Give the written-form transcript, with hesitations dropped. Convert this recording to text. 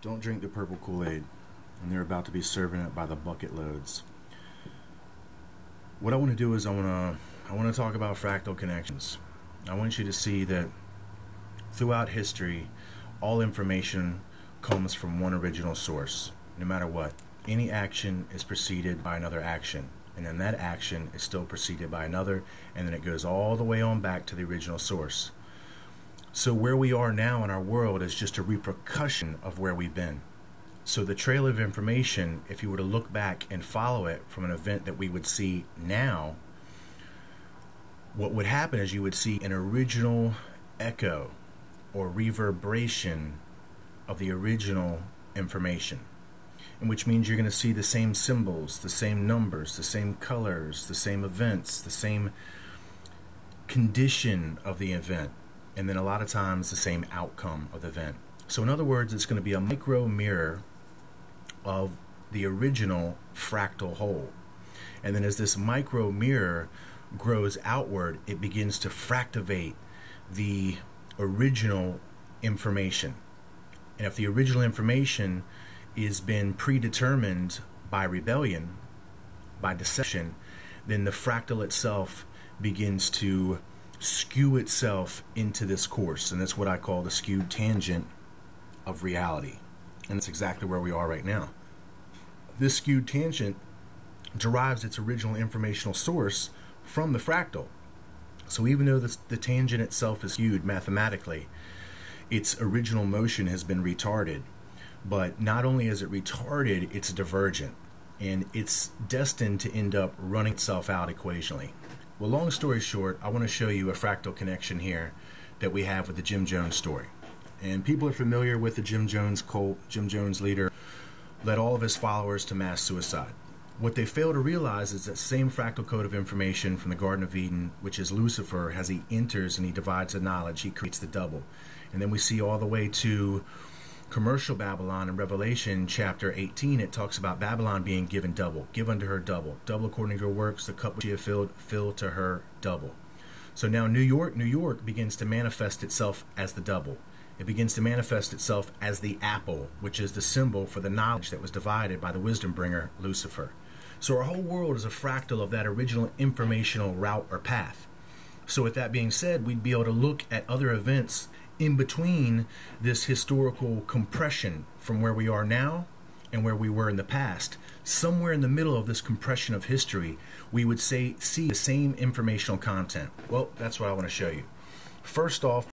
Don't drink the purple Kool-Aid, and they're about to be serving it by the bucket loads. What I want to do is I want to talk about fractal connections. I want you to see that throughout history, all information comes from one original source, no matter what. Any action is preceded by another action, and then that action is still preceded by another, and then it goes all the way on back to the original source. So where we are now in our world is just a repercussion of where we've been. So the trail of information, if you were to look back and follow it from an event that we would see now, what would happen is you would see an original echo or reverberation of the original information, and which means you're going to see the same symbols, the same numbers, the same colors, the same events, the same condition of the event, and then a lot of times the same outcome of the event. So in other words, it's going to be a micro mirror of the original fractal whole. And then as this micro mirror grows outward, it begins to fractivate the original information. And if the original information is been predetermined by rebellion, by deception, then the fractal itself begins to skew itself into this course, and that's what I call the skewed tangent of reality. And that's exactly where we are right now. This skewed tangent derives its original informational source from the fractal. So even though the tangent itself is skewed mathematically, its original motion has been retarded. But not only is it retarded, it's divergent, and it's destined to end up running itself out equationally. Well, long story short, I want to show you a fractal connection here that we have with the Jim Jones story. And people are familiar with the Jim Jones cult. Jim Jones leader led all of his followers to mass suicide. What they fail to realize is that same fractal code of information from the Garden of Eden, which is Lucifer, as he enters and he divides the knowledge, he creates the double. And then we see all the way to commercial Babylon in Revelation chapter 18, it talks about Babylon being given double. Give unto her double. Double according to her works, the cup which she hath filled, fill to her double. So now New York begins to manifest itself as the double. It begins to manifest itself as the apple, which is the symbol for the knowledge that was divided by the wisdom bringer, Lucifer. So our whole world is a fractal of that original informational route or path. So with that being said, we'd be able to look at other events in between this historical compression from where we are now and where we were in the past. Somewhere in the middle of this compression of history, we would see the same informational content. Well, that's what I want to show you. First off,